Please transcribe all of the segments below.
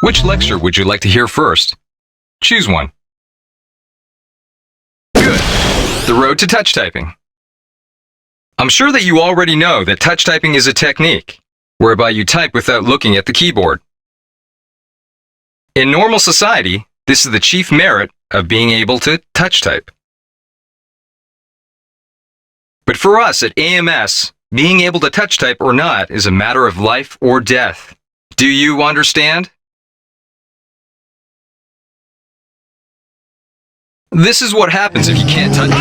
Which lecture would you like to hear first? Choose one. Good. The road to touch typing. I'm sure that you already know that touch typing is a technique whereby you type without looking at the keyboard. In normal society, this is the chief merit of being able to touch type. But for us at AMS, being able to touch type or not is a matter of life or death. Do you understand? This is what happens if you can't touch.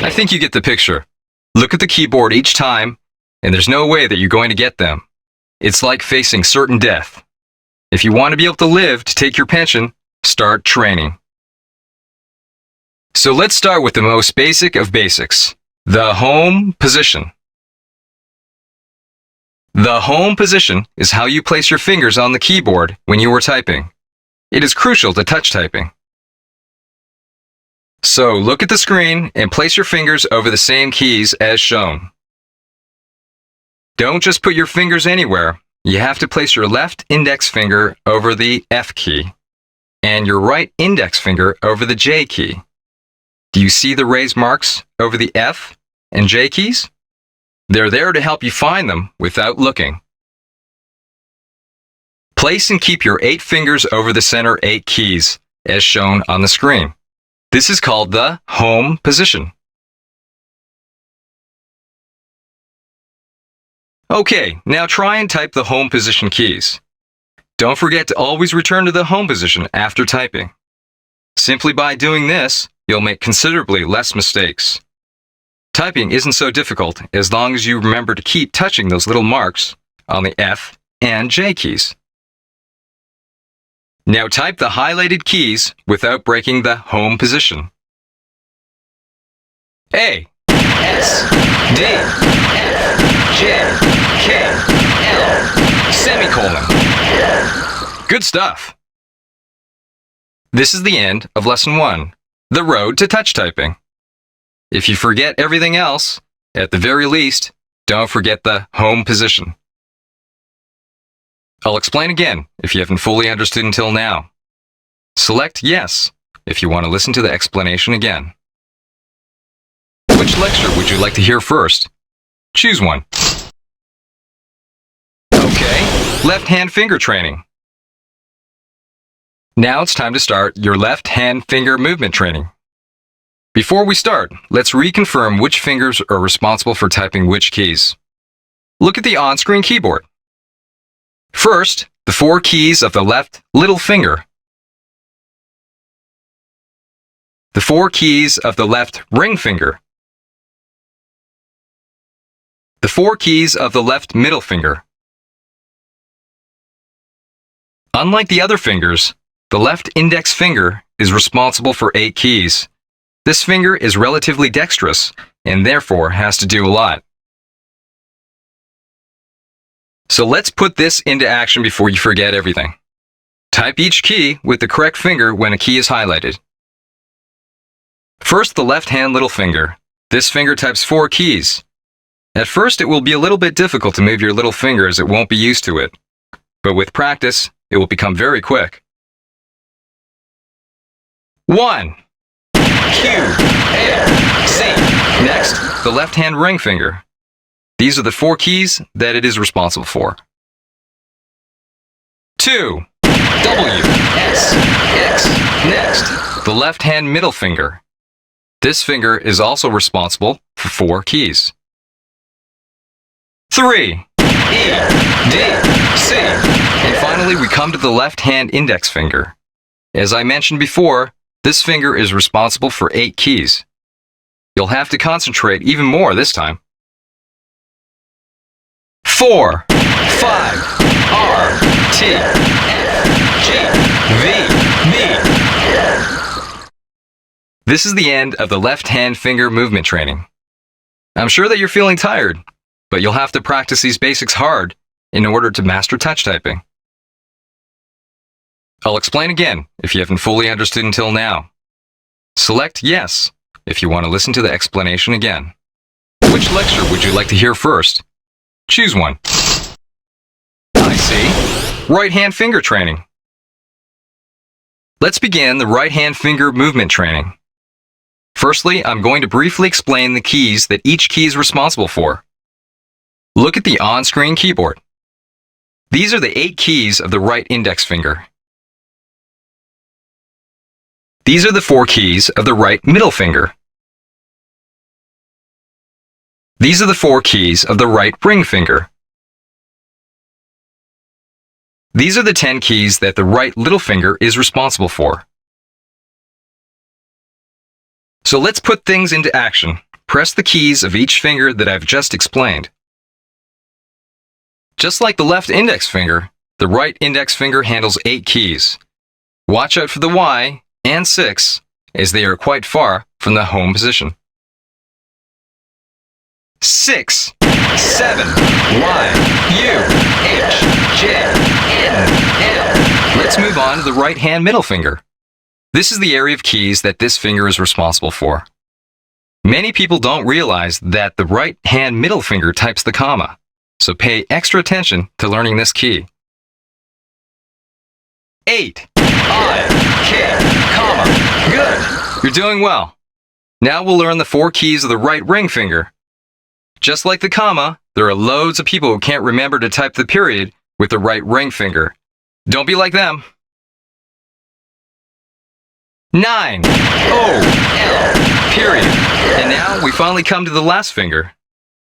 I think you get the picture. Look at the keyboard each time, and there's no way that you're going to get them. It's like facing certain death. If you want to be able to live to take your pension, start training. So let's start with the most basic of basics, the home position. The home position is how you place your fingers on the keyboard when you are typing. It is crucial to touch typing. So look at the screen and place your fingers over the same keys as shown. Don't just put your fingers anywhere. You have to place your left index finger over the F key and your right index finger over the J key. Do you see the raised marks over the F and J keys? They're there to help you find them without looking. Place and keep your 8 fingers over the center 8 keys, as shown on the screen. This is called the home position. Okay, now try and type the home position keys. Don't forget to always return to the home position after typing. Simply by doing this, you'll make considerably less mistakes. Typing isn't so difficult as long as you remember to keep touching those little marks on the F and J keys. Now type the highlighted keys without breaking the home position. A, S, D, F, J, K, L, semicolon. Good stuff. This is the end of Lesson 1, the road to touch typing. If you forget everything else, at the very least, don't forget the home position. I'll explain again if you haven't fully understood until now. Select Yes if you want to listen to the explanation again. Which lecture would you like to hear first? Choose one. Okay, left hand finger training. Now it's time to start your left hand finger movement training. Before we start, let's reconfirm which fingers are responsible for typing which keys. Look at the on-screen keyboard. First, the 4 keys of the left little finger. The 4 keys of the left ring finger. The 4 keys of the left middle finger. Unlike the other fingers, the left index finger is responsible for 8 keys. This finger is relatively dexterous and therefore has to do a lot. So let's put this into action before you forget everything. Type each key with the correct finger when a key is highlighted. First, the left-hand little finger. This finger types 4 keys. At first, it will be a little bit difficult to move your little finger as it won't be used to it. But with practice, it will become very quick. 1. Q, A, C. Next, the left-hand ring finger. These are the 4 keys that it is responsible for. 2. W, S, X. Next, the left-hand middle finger. This finger is also responsible for 4 keys. 3. E, D, C. And finally, we come to the left-hand index finger. As I mentioned before, this finger is responsible for 8 keys. You'll have to concentrate even more this time. 4, 5, R, T, F, G, V, B. This is the end of the left-hand finger movement training. I'm sure that you're feeling tired, but you'll have to practice these basics hard in order to master touch typing. I'll explain again if you haven't fully understood until now. Select Yes if you want to listen to the explanation again. Which lecture would you like to hear first? Choose one. Right hand finger training. Let's begin the right hand finger movement training. Firstly, I'm going to briefly explain the keys that each key is responsible for. Look at the on-screen keyboard. These are the 8 keys of the right index finger. These are the 4 keys of the right middle finger. These are the 4 keys of the right ring finger. These are the 10 keys that the right little finger is responsible for. So let's put things into action. Press the keys of each finger that I've just explained. Just like the left index finger, the right index finger handles 8 keys. Watch out for the Y and 6 as they are quite far from the home position. 6, 7, Y, U, H, J, N, L. Let's move on to the right hand middle finger. This is the area of keys that this finger is responsible for. Many people don't realize that the right hand middle finger types the comma, so pay extra attention to learning this key. 8, I, K, comma. Good. You're doing well. Now we'll learn the 4 keys of the right ring finger. Just like the comma, there are loads of people who can't remember to type the period with the right ring finger. Don't be like them. 9, O, L, period. And now we finally come to the last finger,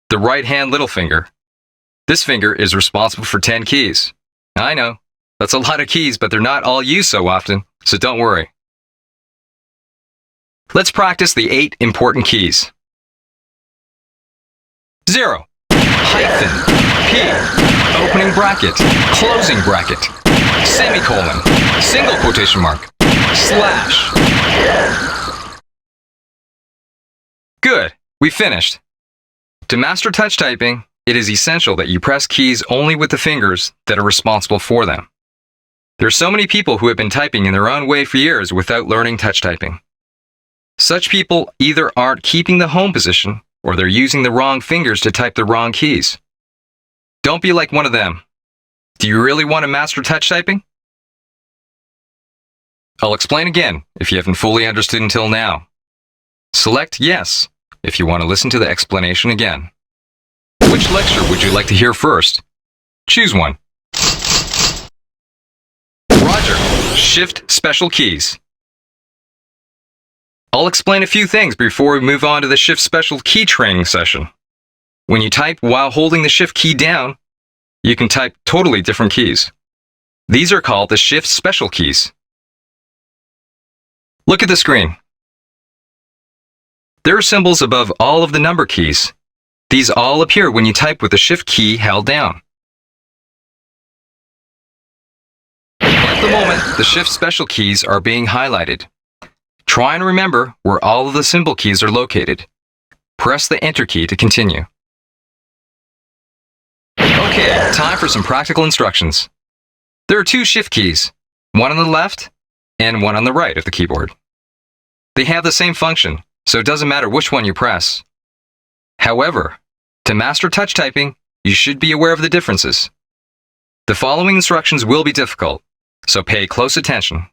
the right hand little finger. This finger is responsible for 10 keys. I know, that's a lot of keys, but they're not all used so often, so don't worry. Let's practice the 8 important keys. 0, hyphen, P, opening bracket, closing bracket, semicolon, single quotation mark, slash. Good, we finished. To master touch typing, it is essential that you press keys only with the fingers that are responsible for them. There are so many people who have been typing in their own way for years without learning touch typing. Such people either aren't keeping the home position or they're using the wrong fingers to type the wrong keys. Don't be like one of them. Do you really want to master touch typing? I'll explain again if you haven't fully understood until now. Select Yes if you want to listen to the explanation again. Which lecture would you like to hear first? Choose one. Roger, Shift Special Keys. I'll explain a few things before we move on to the Shift Special Key training session. When you type while holding the Shift key down, you can type totally different keys. These are called the Shift Special Keys. Look at the screen. There are symbols above all of the number keys. These all appear when you type with the Shift key held down. At the moment, the Shift Special Keys are being highlighted. Try and remember where all of the symbol keys are located. Press the Enter key to continue. Okay, time for some practical instructions. There are 2 Shift keys, one on the left and one on the right of the keyboard. They have the same function, so it doesn't matter which one you press. However, to master touch typing, you should be aware of the differences. The following instructions will be difficult, so pay close attention.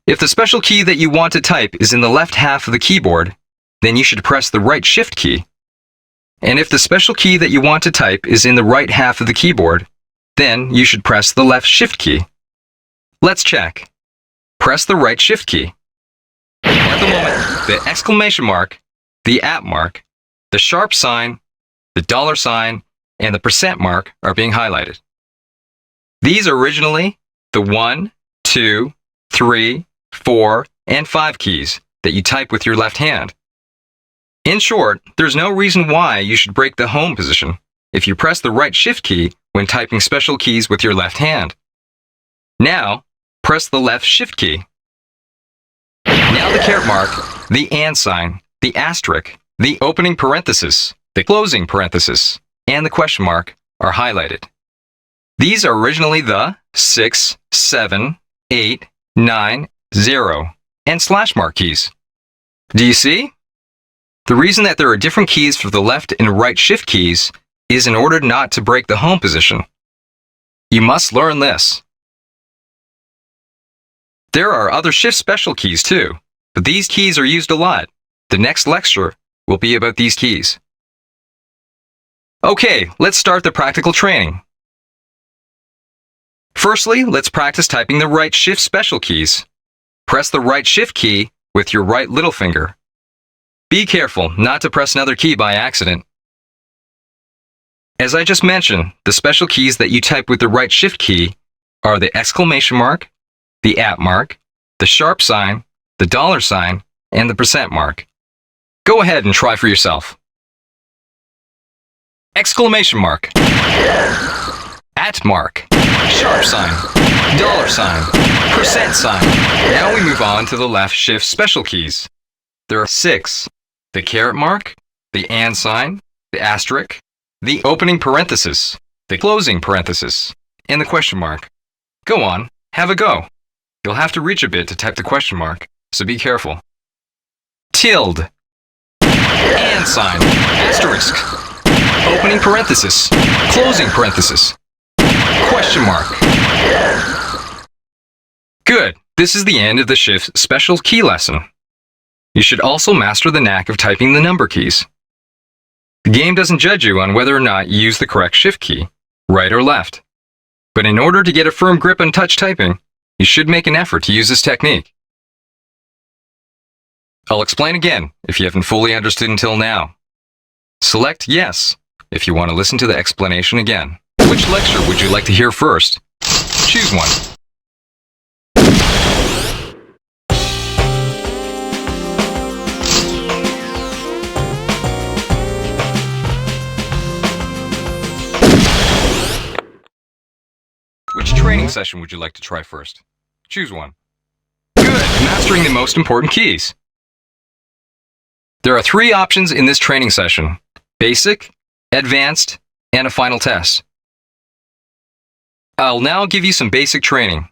If the special key that you want to type is in the left half of the keyboard, then you should press the right Shift key. And if the special key that you want to type is in the right half of the keyboard, then you should press the left Shift key. Let's check. Press the right Shift key. At the moment, the exclamation mark, the @ mark, the sharp sign, the $sign, and the percent mark are being highlighted. These are originally the 1, 2, 3, 4, and 5 keys that you type with your left hand. In short, there's no reason why you should break the home position if you press the right Shift key when typing special keys with your left hand. Now, press the left Shift key. Now the caret mark, the and sign, the asterisk, the opening parenthesis, the closing parenthesis, and the question mark are highlighted. These are originally the 6, 7, 8, 9, 0, and slash mark keys. Do you see? The reason that there are different keys for the left and right Shift keys is in order not to break the home position. You must learn this, There are other shift special keys too, but these keys are used a lot. The next lecture will be about these keys. Okay, let's start the practical training. Firstly, let's practice typing the right shift special keys. Press the right shift key with your right little finger. Be careful not to press another key by accident. As I just mentioned, the special keys that you type with the right shift key are the exclamation mark, the @ mark, the sharp sign, the $sign, and the percent mark. Go ahead and try for yourself. Exclamation mark, @ mark, sharp sign, $sign, percent sign. Now we move on to the left shift special keys. There are 6. The caret mark, the and sign, the asterisk, the opening parenthesis, the closing parenthesis, and the question mark. Go on, have a go. You'll have to reach a bit to type the question mark, so be careful. Tilde, and sign, asterisk, opening parenthesis, closing parenthesis, question mark. Good, this is the end of the shift special key lesson. You should also master the knack of typing the number keys. The game doesn't judge you on whether or not you use the correct shift key, right or left. But in order to get a firm grip on touch typing, you should make an effort to use this technique. I'll explain again if you haven't fully understood until now. Select Yes if you want to listen to the explanation again. Which lecture would you like to hear first? Choose one. Which training session would you like to try first? Choose one. Good! Mastering the most important keys. There are 3 options in this training session: basic, advanced, and a final test. I'll now give you some basic training.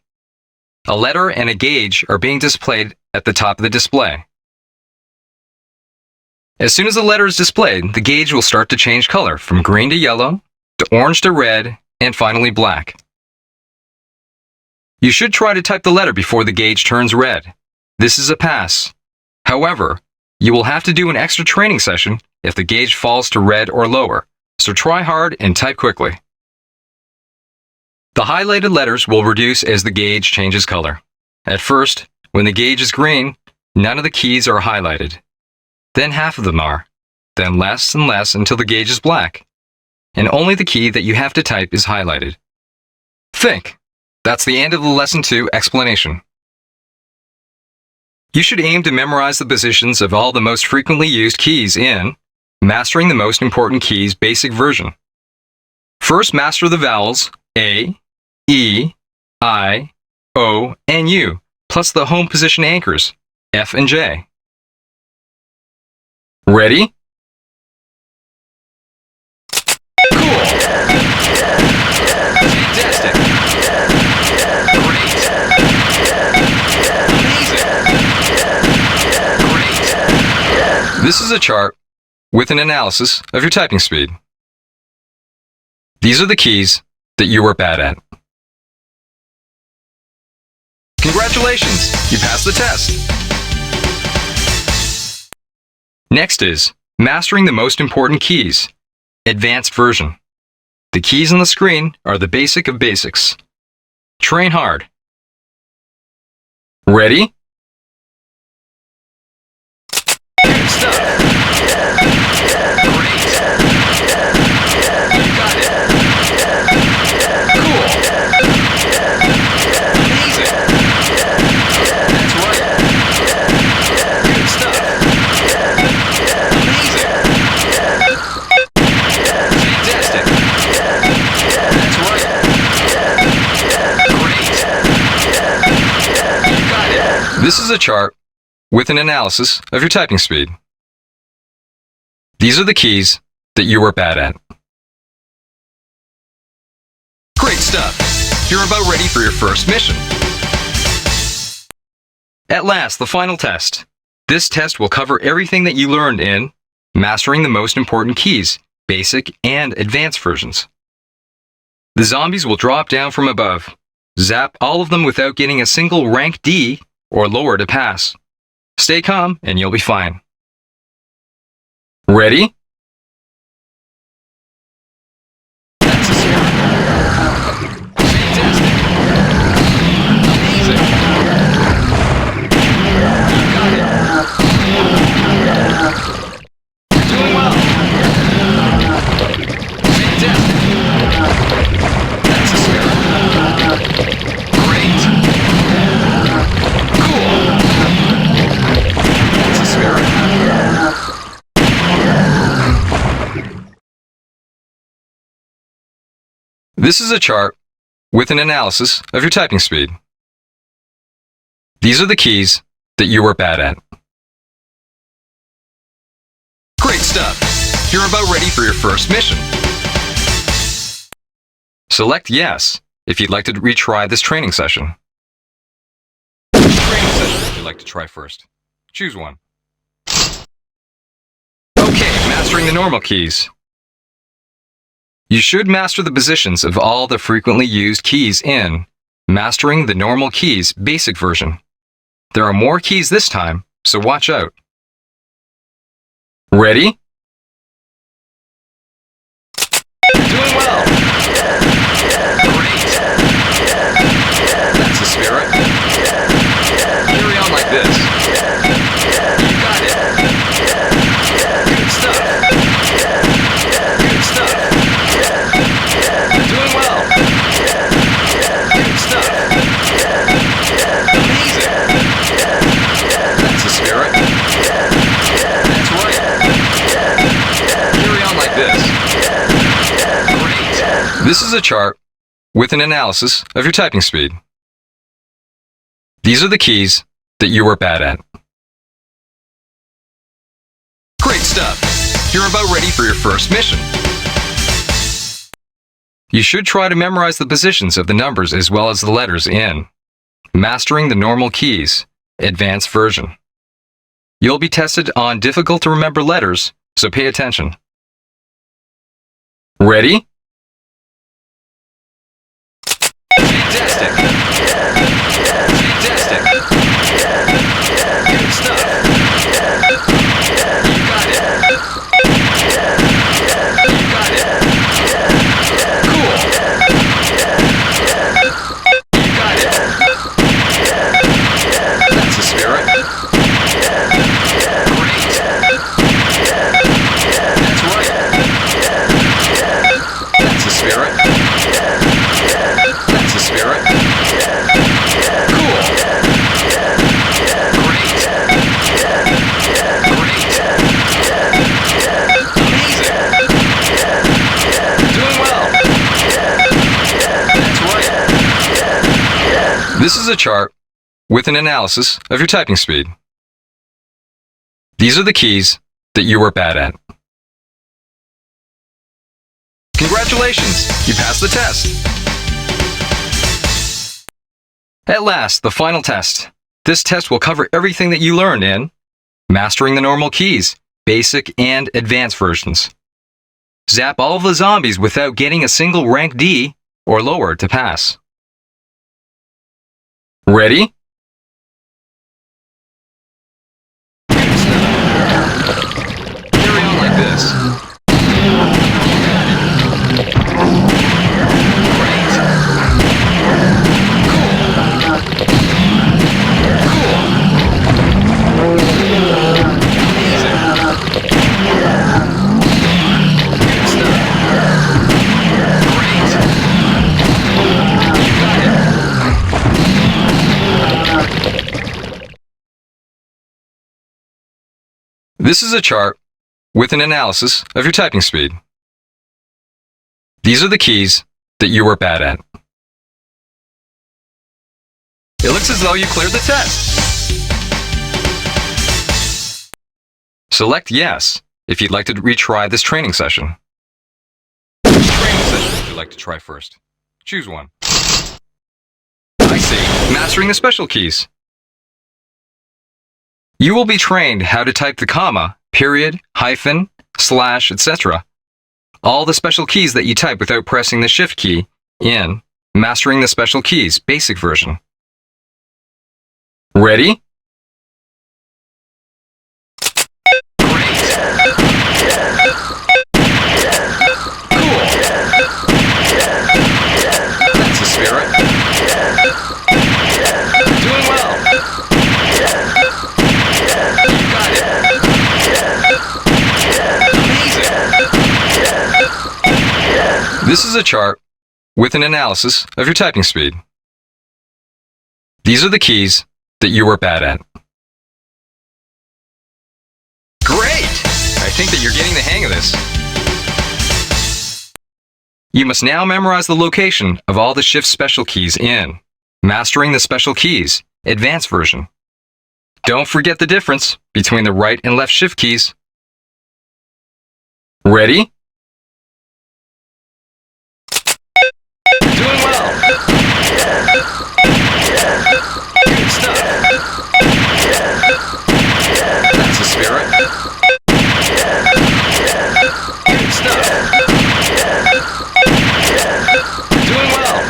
A letter and a gauge are being displayed at the top of the display. As soon as the letter is displayed, the gauge will start to change color from green to yellow, to orange to red, and finally black. You should try to type the letter before the gauge turns red. This is a pass. However, you will have to do an extra training session if the gauge falls to red or lower, so try hard and type quickly. The highlighted letters will reduce as the gauge changes color. At first, when the gauge is green, none of the keys are highlighted. Then half of them are, then less and less until the gauge is black, and only the key that you have to type is highlighted. Think! That's the end of the Lesson 2 explanation. You should aim to memorize the positions of all the most frequently used keys in Mastering the Most Important Keys Basic Version. First, master the vowels A, E, I, O, and U, plus the home position anchors, F and J. Ready? Cool! Fantastic! Great! Amazing! Great! This is a chart with an analysis of your typing speed. These are the keys that you are bad at. Congratulations! You passed the test! Next is Mastering the Most Important Keys, Advanced Version. The keys on the screen are the basic of basics. Train hard. Ready? Good stuff! Great! You got it! Cool! Amazing! That's right! Good stuff! Amazing! Fantastic! That's right! Great! You got it! This is a chart with an analysis of your typing speed. These are the keys that you are bad at. Great stuff! You're about ready for your first mission. At last, the final test. This test will cover everything that you learned in Mastering the Most Important Keys, Basic and Advanced versions. The zombies will drop down from above. Zap all of them without getting a single rank D or lower to pass. Stay calm and you'll be fine. Ready? That's a zero. Fantastic. Amazing. You got it. You're doing well. Fantastic. That's a zero. Great. Cool. That's a zero. This is a chart with an analysis of your typing speed. These are the keys that you are bad at. Great stuff! You're about ready for your first mission. Select Yes if you'd like to retry this training session. Which training session would you like to try first? Choose one. Okay, mastering the normal keys. You should master the positions of all the frequently used keys in Mastering the Normal Keys Basic Version. There are more keys this time, so watch out. Ready? You're doing well. Great. That's the spirit. Carry on like this. You got it. Good stuff. Good stuff. You're doing well. Good stuff. Amazing. That's the spirit. That's right. Carry on like this. Great. This is a chart with an analysis of your typing speed. These are the keys that you are bad at. Great stuff. You're about ready for your first mission. You should try to memorize the positions of the numbers as well as the letters in Mastering the Normal Keys Advanced Version. You'll be tested on difficult to remember letters, so pay attention. Ready? Fantastic! Fantastic! Good stuff! You got it! You got it! Cool! You got it! That's the spirit! Great! That's right! That's the spirit! That's the spirit! Cool! Great! Great! Amazing! You're doing well! That's right! This is a chart with an analysis of your typing speed. These are the keys that you are bad at. Congratulations! You passed the test! At last, the final test. This test will cover everything that you learned in Mastering the Normal Keys, Basic and Advanced Versions. Zap all of the zombies without getting a single rank D or lower to pass. Ready? Carry on like this. Great. Cool. Cool. Amazing. Good stuff. Great. You got it. This is a chart with an analysis of your typing speed. These are the keys that you are bad at. It looks as though you cleared the test. Select Yes if you'd like to retry this training session. Which training session would you like to try first? Choose one. I see. Mastering the special keys. You will be trained how to type the comma, period, hyphen, slash, etc. All the special keys that you type without pressing the Shift key in Mastering the Special Keys, basic version. Ready? Great! Cool! That's the spirit. Doing well. You got it. Amazing. This is a chart with an analysis of your typing speed. These are the keys that you are bad at. Great! I think that you're getting the hang of this. You must now memorize the location of all the shift special keys in Mastering the Special Keys, advanced version. Don't forget the difference between the right and left shift keys. Ready? Doing well. Good stuff. That's the spirit. Good stuff. Doing well.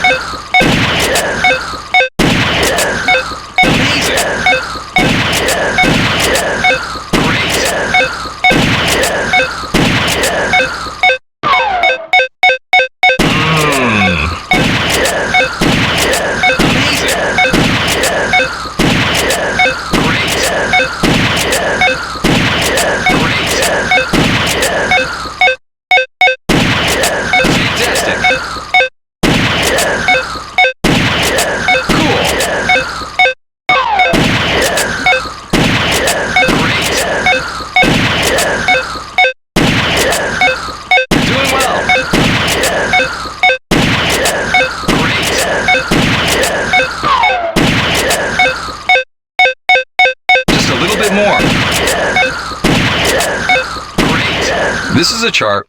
Amazing. Great. This is a chart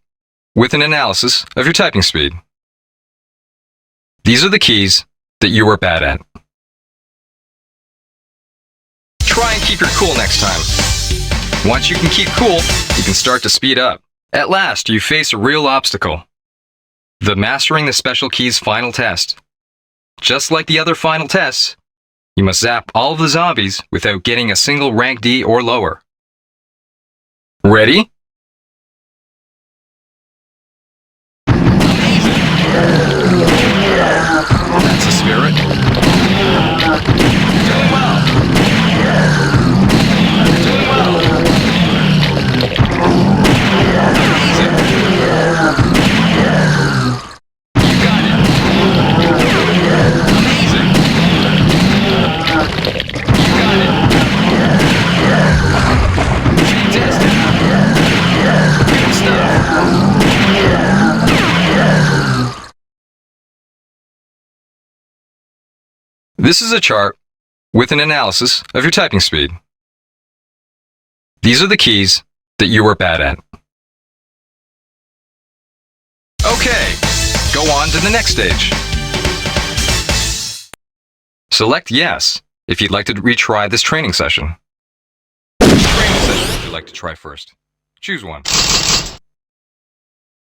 with an analysis of your typing speed. These are the keys that you are bad at. Try and keep your cool next time. Once you can keep cool, you can start to speed up. At last, you face a real obstacle. The Mastering the Special Keys final test. Just like the other final tests, you must zap all of the zombies without getting a single rank D or lower. Ready? That's the spirit. Doing well. Doing well. Amazing. You got it. Amazing. You got it. Fantastic. Good stuff. This is a chart with an analysis of your typing speed. These are the keys that you are bad at. Okay, go on to the next stage. Select Yes if you'd like to retry this training session. Which training session would you like to try first? Choose one.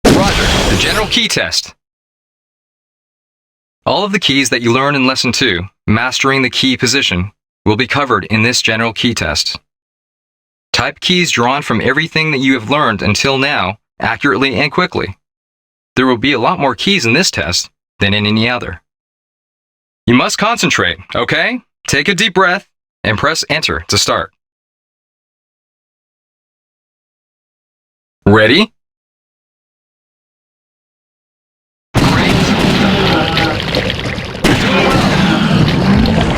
Roger, the general key test. All of the keys that you learn in Lesson 2, Mastering the Key Position, will be covered in this general key test. Type keys drawn from everything that you have learned until now accurately and quickly. There will be a lot more keys in this test than in any other. You must concentrate, okay? Take a deep breath and press Enter to start. Ready?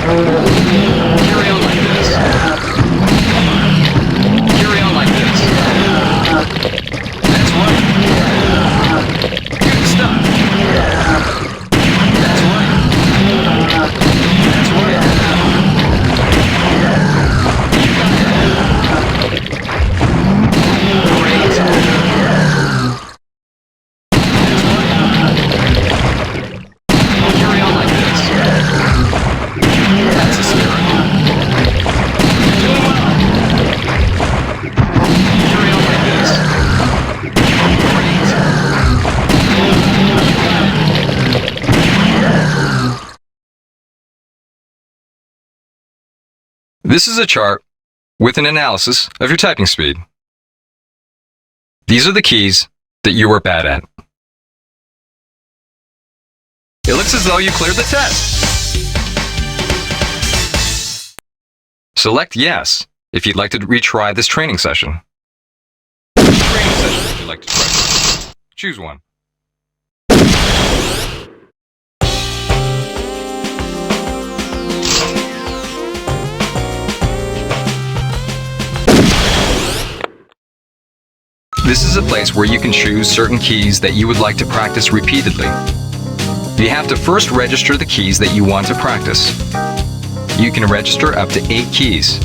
Carry on like this. Carry on like this. That's right. Good stuff. That's right. That's right. You got it. Great. This is a chart with an analysis of your typing speed. These are the keys that you are bad at. It looks as though you cleared the test. Select Yes if you'd like to retry this training session. Which training session would you like to try? Choose one. This is a place where you can choose certain keys that you would like to practice repeatedly. You have to first register the keys that you want to practice. You can register up to 8 keys.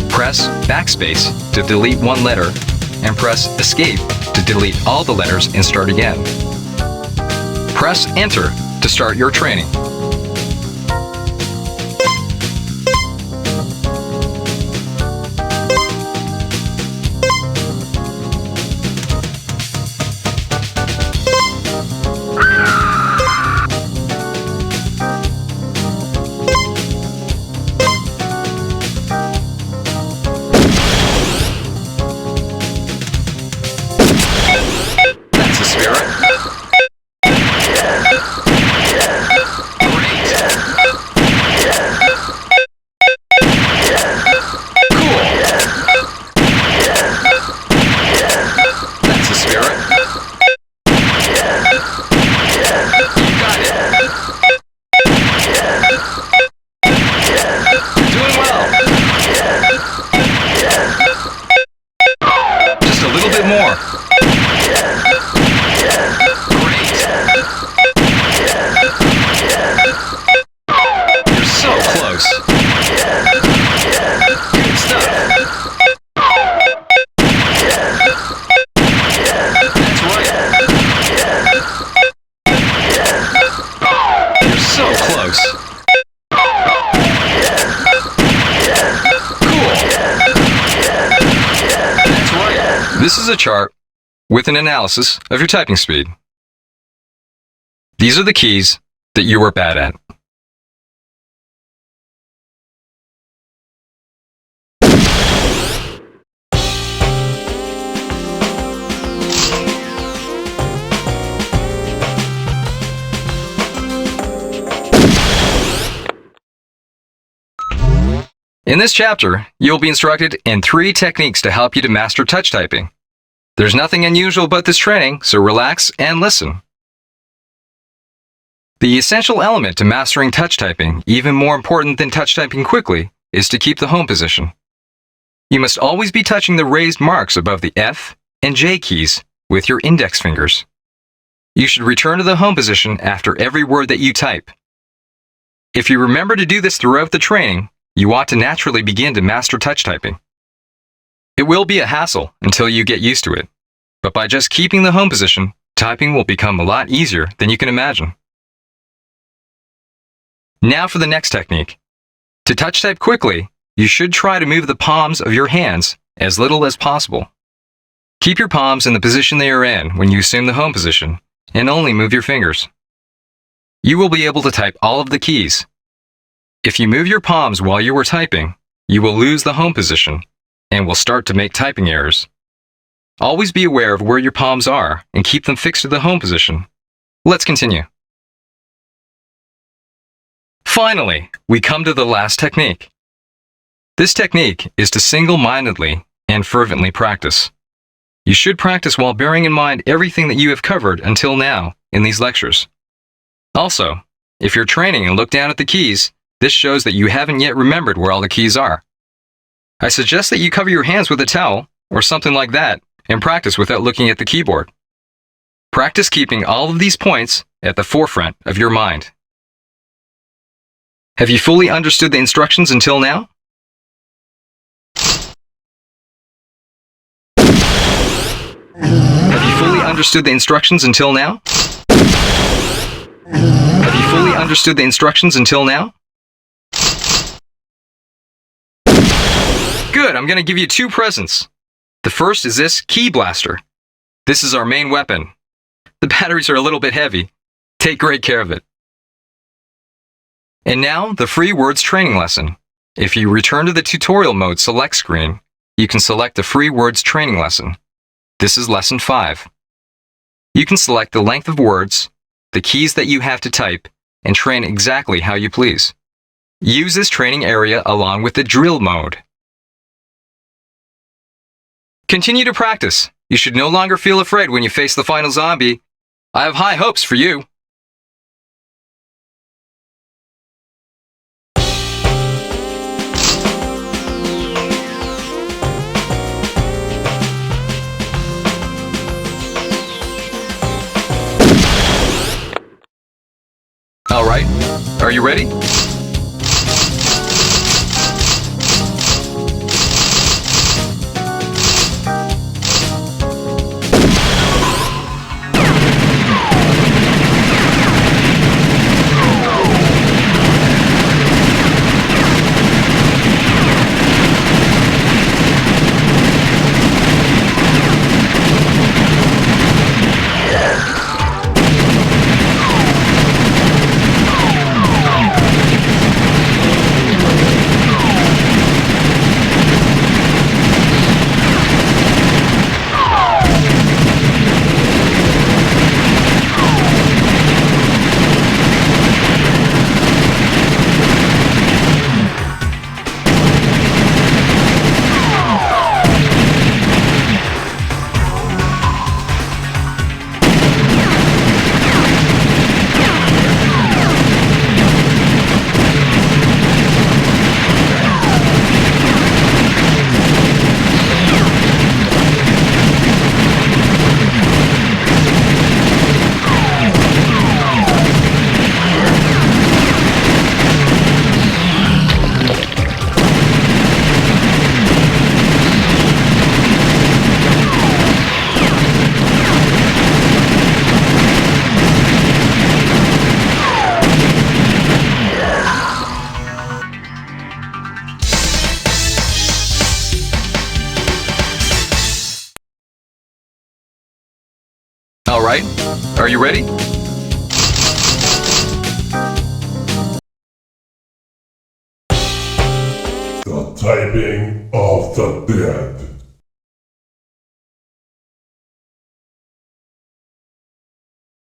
Press backspace to delete one letter, and press escape to delete all the letters and start again. Press enter to start your training. This is a chart with an analysis of your typing speed. These are the keys that you are bad at. In this chapter, you'll be instructed in 3 techniques to help you to master touch typing. There's nothing unusual about this training, so relax and listen. The essential element to mastering touch typing, even more important than touch typing quickly, is to keep the home position. You must always be touching the raised marks above the F and J keys with your index fingers. You should return to the home position after every word that you type. If you remember to do this throughout the training, you ought to naturally begin to master touch typing. It will be a hassle until you get used to it, but by just keeping the home position, typing will become a lot easier than you can imagine. Now for the next technique. To touch type quickly, you should try to move the palms of your hands as little as possible. Keep your palms in the position they are in when you assume the home position, and only move your fingers. You will be able to type all of the keys. If you move your palms while you are typing, you will lose the home position and will start to make typing errors. Always be aware of where your palms are and keep them fixed to the home position. Let's continue. Finally, we come to the last technique. This technique is to single-mindedly and fervently practice. You should practice while bearing in mind everything that you have covered until now in these lectures. Also, if you're training and look down at the keys, this shows that you haven't yet remembered where all the keys are. I suggest that you cover your hands with a towel or something like that and practice without looking at the keyboard. Practice keeping all of these points at the forefront of your mind. Have you fully understood the instructions until now? Have you fully understood the instructions until now? Have you fully understood the instructions until now? Good, I'm going to give you 2 presents. The first is this key blaster. This is our main weapon. The batteries are a little bit heavy. Take great care of it. And now, the free words training lesson. If you return to the tutorial mode select screen, you can select the free words training lesson. This is lesson 5. You can select the length of words, the keys that you have to type, and train exactly how you please. Use this training area along with the drill mode. Continue to practice. You should no longer feel afraid when you face the final zombie. I have high hopes for you. All right, are you ready? All right, are you ready? The typing of the dead.